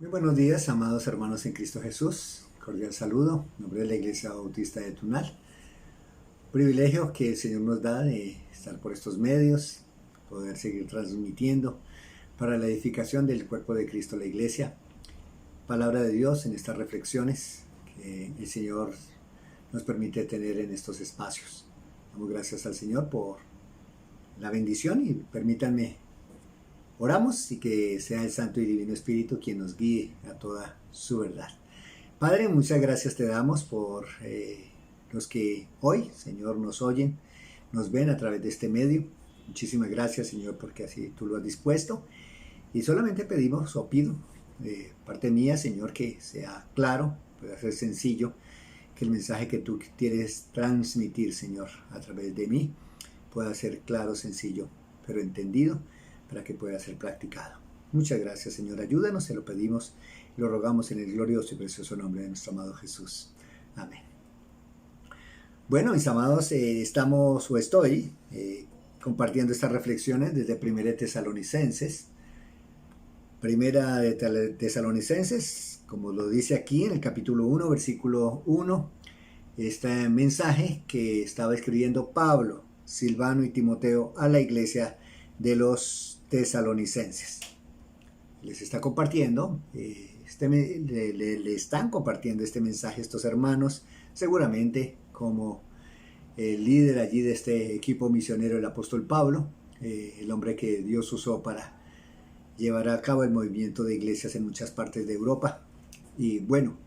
Muy buenos días, amados hermanos en Cristo Jesús. Cordial saludo. En nombre de la Iglesia Bautista de Tunal. Privilegio que el Señor nos da de estar por estos medios, poder seguir transmitiendo para la edificación del cuerpo de Cristo, la Iglesia. Palabra de Dios en estas reflexiones que el Señor nos permite tener en estos espacios. Damos gracias al Señor por la bendición y permítanme oramos y que sea el Santo y Divino Espíritu quien nos guíe a toda su verdad. Padre, muchas gracias te damos por los que hoy, Señor, nos oyen, nos ven a través de este medio. Muchísimas gracias, Señor, porque así tú lo has dispuesto. Y solamente pedimos o pido de parte mía, Señor, que sea claro, pueda ser sencillo, que el mensaje que tú quieres transmitir, Señor, a través de mí, pueda ser claro, sencillo, pero entendido, para que pueda ser practicado. Muchas gracias, Señor. Ayúdanos, te lo pedimos y lo rogamos en el glorioso y precioso nombre de nuestro amado Jesús. Amén. Bueno, mis amados, estoy compartiendo estas reflexiones desde Primera Tesalonicenses. Primera de Tesalonicenses, como lo dice aquí en el capítulo 1, versículo 1, este mensaje que estaba escribiendo Pablo, Silvano y Timoteo a la iglesia de los tesalonicenses. Les está compartiendo, le están compartiendo este mensaje a estos hermanos, seguramente como el líder allí de este equipo misionero, el apóstol Pablo, el hombre que Dios usó para llevar a cabo el movimiento de iglesias en muchas partes de Europa. Y bueno,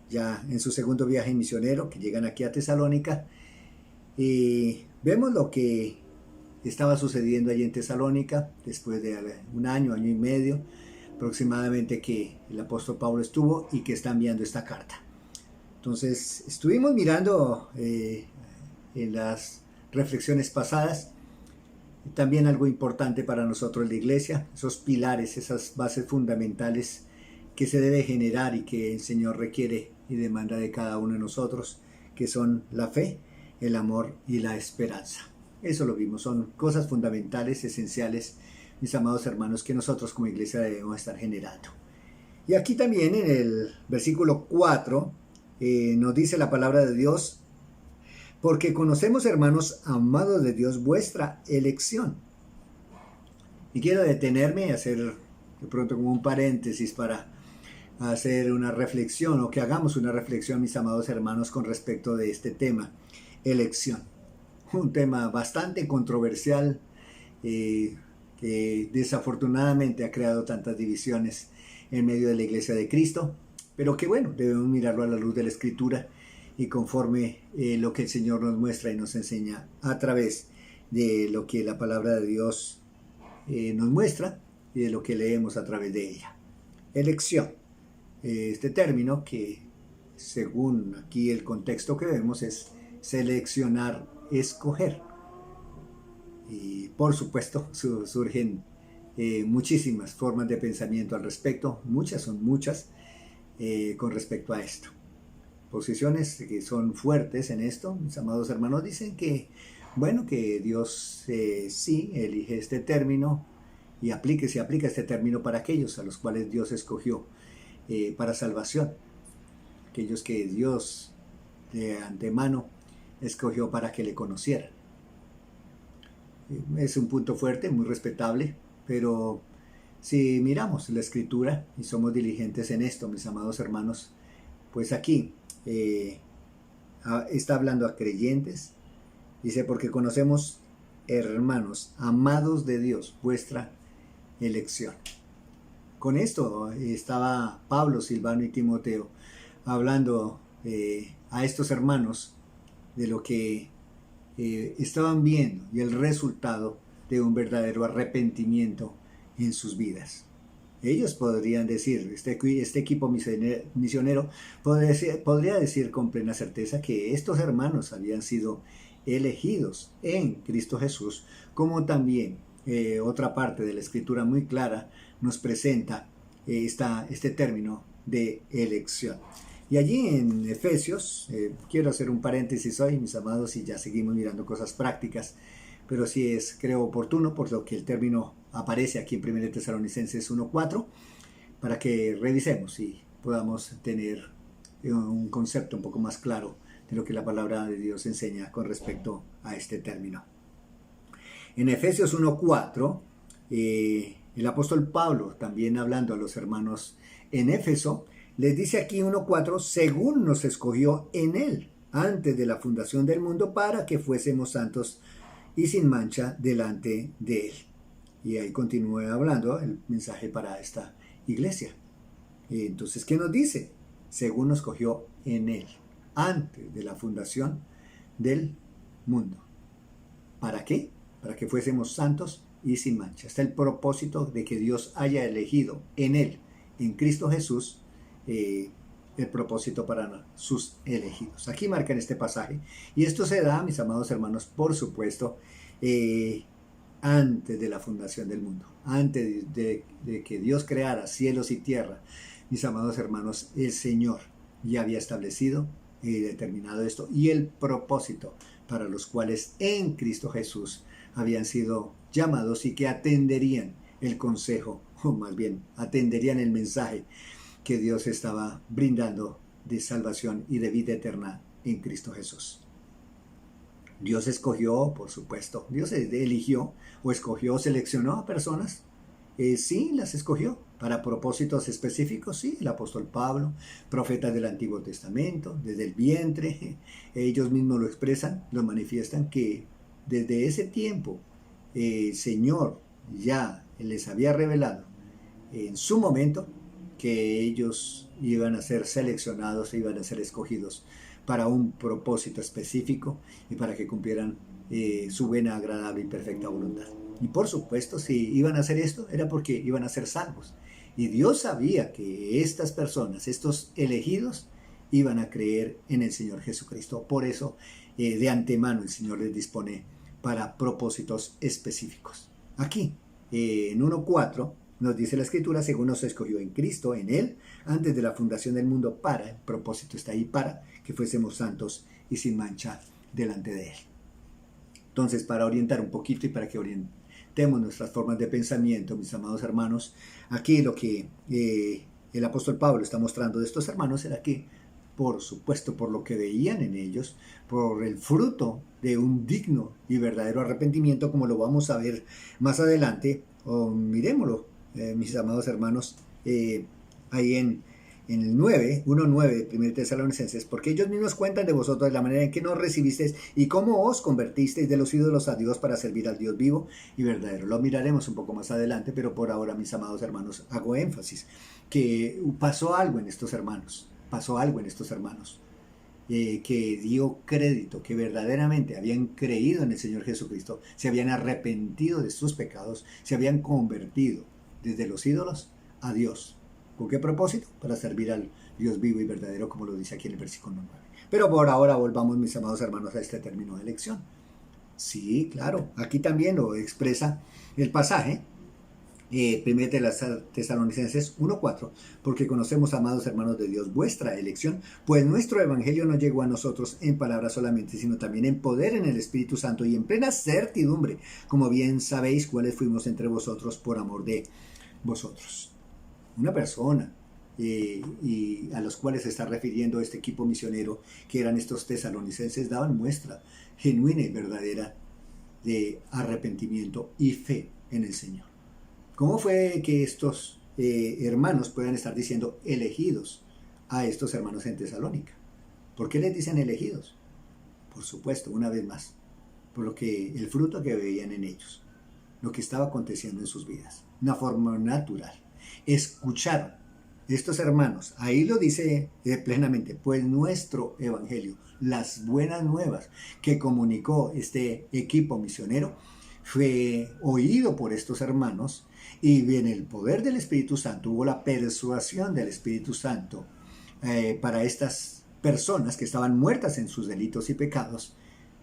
ya en su segundo viaje misionero, que llegan aquí a Tesalónica, y vemos lo que estaba sucediendo allí en Tesalónica, después de un año y medio aproximadamente que el apóstol Pablo estuvo y que está enviando esta carta. Entonces, estuvimos mirando en las reflexiones pasadas, también algo importante para nosotros la iglesia, esos pilares, esas bases fundamentales que se debe generar y que el Señor requiere y demanda de cada uno de nosotros, que son la fe, el amor y la esperanza. Eso lo vimos, son cosas fundamentales, esenciales, mis amados hermanos, que nosotros como iglesia debemos estar generando. Y aquí también en el versículo 4 nos dice la palabra de Dios, porque conocemos, hermanos amados de Dios, vuestra elección. Y quiero detenerme y hacer de pronto como un paréntesis para hacer una reflexión, o que hagamos una reflexión, mis amados hermanos, con respecto de este tema, elección. Un tema bastante controversial que desafortunadamente ha creado tantas divisiones en medio de la iglesia de Cristo, pero que bueno, debemos mirarlo a la luz de la Escritura y conforme lo que el Señor nos muestra y nos enseña a través de lo que la palabra de Dios nos muestra y de lo que leemos a través de ella. Elección. Este término que según aquí el contexto que vemos es seleccionar, escoger. Y por supuesto surgen muchísimas formas de pensamiento al respecto, son muchas con respecto a esto. Posiciones que son fuertes en esto, mis amados hermanos, dicen que, bueno, que Dios sí elige este término y se aplica este término para aquellos a los cuales Dios escogió para salvación, aquellos que Dios de antemano escogió para que le conocieran. Es un punto fuerte, muy respetable, pero si miramos la Escritura y somos diligentes en esto, mis amados hermanos, pues aquí está hablando a creyentes, dice, porque conocemos, hermanos, amados de Dios, vuestra elección. Con esto estaba Pablo, Silvano y Timoteo hablando a estos hermanos de lo que estaban viendo y el resultado de un verdadero arrepentimiento en sus vidas. Ellos podrían decir, este equipo misionero podría decir con plena certeza que estos hermanos habían sido elegidos en Cristo Jesús, como también otra parte de la Escritura muy clara nos presenta este término de elección. Y allí en Efesios, quiero hacer un paréntesis hoy, mis amados, y ya seguimos mirando cosas prácticas, pero sí creo oportuno, por lo que el término aparece aquí en 1 Tesalonicenses 1:4, para que revisemos y podamos tener un concepto un poco más claro de lo que la palabra de Dios enseña con respecto a este término. En Efesios 1:4, el apóstol Pablo, también hablando a los hermanos en Éfeso, les dice aquí 1:4, según nos escogió en él, antes de la fundación del mundo, para que fuésemos santos y sin mancha delante de él. Y ahí continúa hablando el mensaje para esta iglesia. Entonces, ¿qué nos dice? Según nos escogió en él, antes de la fundación del mundo. ¿Para qué? Para que fuésemos santos y sin mancha. Está el propósito de que Dios haya elegido en él, en Cristo Jesús, el propósito para sus elegidos. Aquí marca en este pasaje, y esto se da, mis amados hermanos, por supuesto, antes de la fundación del mundo, antes de que Dios creara cielos y tierra. Mis amados hermanos, el Señor ya había establecido y determinado esto, y el propósito para los cuales en Cristo Jesús habían sido llamados y que atenderían el consejo, o más bien atenderían el mensaje que Dios estaba brindando de salvación y de vida eterna en Cristo Jesús. Dios escogió, por supuesto, Dios eligió o escogió, seleccionó a personas. Sí, las escogió para propósitos específicos, sí, el apóstol Pablo, profetas del Antiguo Testamento, desde el vientre, ellos mismos lo expresan, lo manifiestan, que desde ese tiempo el Señor ya les había revelado en su momento que ellos iban a ser seleccionados, iban a ser escogidos para un propósito específico y para que cumplieran su buena, agradable y perfecta voluntad. Y por supuesto, si iban a hacer esto, era porque iban a ser salvos. Y Dios sabía que estas personas, estos elegidos, iban a creer en el Señor Jesucristo. Por eso, de antemano, el Señor les dispone para propósitos específicos. Aquí, en 1:4, nos dice la Escritura, según nos escogió en Cristo, en Él, antes de la fundación del mundo, para, el propósito está ahí, para que fuésemos santos y sin mancha delante de Él. Entonces, para orientar un poquito y para que orientemos nuestras formas de pensamiento, mis amados hermanos, aquí lo que el apóstol Pablo está mostrando de estos hermanos era que, por supuesto, por lo que veían en ellos, por el fruto de un digno y verdadero arrepentimiento, como lo vamos a ver más adelante, o miremoslo, mis amados hermanos, ahí en el 1:9 de 1 Tesalonicenses, porque ellos mismos cuentan de vosotros de la manera en que nos recibisteis y cómo os convertisteis de los ídolos a Dios para servir al Dios vivo y verdadero. Lo miraremos un poco más adelante, pero por ahora, mis amados hermanos, hago énfasis que pasó algo en estos hermanos, que dio crédito, que verdaderamente habían creído en el Señor Jesucristo, se habían arrepentido de sus pecados, se habían convertido desde los ídolos a Dios. ¿Con qué propósito? Para servir al Dios vivo y verdadero, como lo dice aquí en el versículo 9. Pero por ahora volvamos, mis amados hermanos, a este término de elección. Sí, claro, aquí también lo expresa el pasaje, 1 Tesalonicenses 1:4, porque conocemos, amados hermanos de Dios, vuestra elección, pues nuestro evangelio no llegó a nosotros en palabras solamente, sino también en poder, en el Espíritu Santo y en plena certidumbre, como bien sabéis cuáles fuimos entre vosotros por amor de vosotros. Una persona y a los cuales se está refiriendo este equipo misionero, que eran estos tesalonicenses, daban muestra genuina y verdadera de arrepentimiento y fe en el Señor. ¿Cómo fue que estos hermanos puedan estar diciendo elegidos a estos hermanos en Tesalónica? ¿Por qué les dicen elegidos? Por supuesto, una vez más, por lo que el fruto que veían en ellos, lo que estaba aconteciendo en sus vidas, una forma natural. Escucharon estos hermanos, ahí lo dice plenamente, pues nuestro evangelio, las buenas nuevas que comunicó este equipo misionero, fue oído por estos hermanos y en el poder del Espíritu Santo hubo la persuasión del Espíritu Santo para estas personas que estaban muertas en sus delitos y pecados,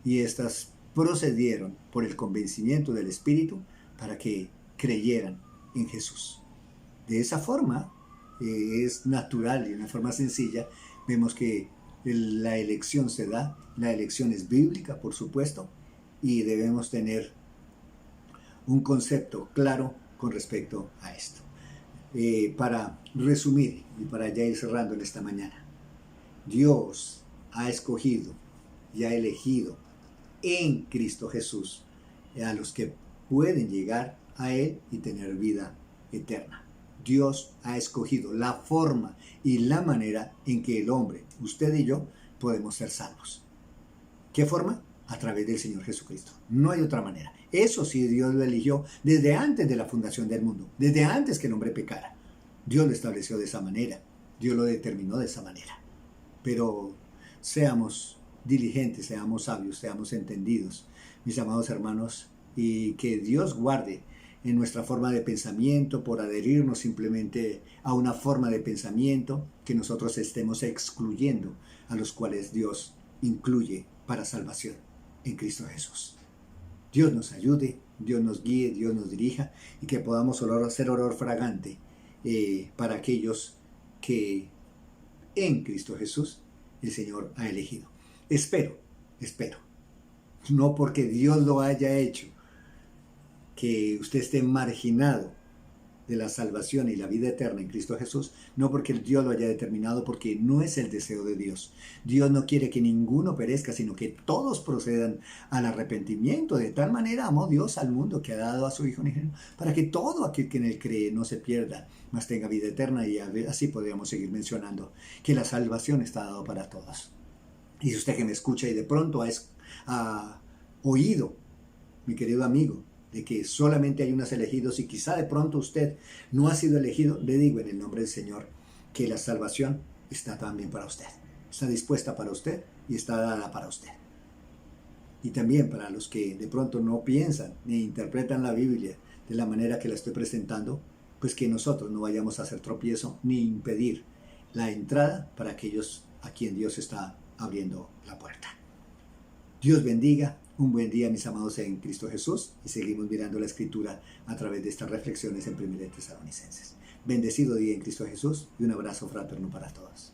y estas procedieron por el convencimiento del Espíritu para que creyeran en Jesús. De esa forma es natural y de una forma sencilla vemos que la elección se da, la elección es bíblica, por supuesto, y debemos tener un concepto claro con respecto a esto. Para resumir y para ya ir cerrando en esta mañana, Dios ha escogido y ha elegido en Cristo Jesús a los que pueden llegar a Él y tener vida eterna. Dios ha escogido la forma y la manera en que el hombre, usted y yo, podemos ser salvos. ¿Qué forma? A través del Señor Jesucristo. No hay otra manera. Eso sí, Dios lo eligió desde antes de la fundación del mundo, desde antes que el hombre pecara. Dios lo estableció de esa manera. Dios lo determinó de esa manera. Pero seamos diligentes, seamos sabios, seamos entendidos, mis amados hermanos, y que Dios guarde en nuestra forma de pensamiento por adherirnos simplemente a una forma de pensamiento que nosotros estemos excluyendo a los cuales Dios incluye para salvación en Cristo Jesús. Dios nos ayude, Dios nos guíe, Dios nos dirija y que podamos hacer olor fragante para aquellos que en Cristo Jesús el Señor ha elegido. Espero, no porque Dios lo haya hecho, que usted esté marginado de la salvación y la vida eterna en Cristo Jesús, no porque Dios lo haya determinado, porque no es el deseo de Dios. Dios no quiere que ninguno perezca, sino que todos procedan al arrepentimiento. De tal manera amó Dios al mundo que ha dado a su Hijo unigénito, para que todo aquel que en él cree no se pierda, mas tenga vida eterna. Y así podríamos seguir mencionando que la salvación está dada para todos. Y si usted que me escucha y de pronto ha oído, mi querido amigo, de que solamente hay unos elegidos y quizá de pronto usted no ha sido elegido, le digo en el nombre del Señor que la salvación está también para usted. Está dispuesta para usted y está dada para usted. Y también para los que de pronto no piensan ni interpretan la Biblia de la manera que la estoy presentando, pues que nosotros no vayamos a hacer tropiezo ni impedir la entrada para aquellos a quien Dios está abriendo la puerta. Dios bendiga. Un buen día, mis amados en Cristo Jesús, y seguimos mirando la Escritura a través de estas reflexiones en 1 Tesalonicenses. Bendecido día en Cristo Jesús y un abrazo fraterno para todos.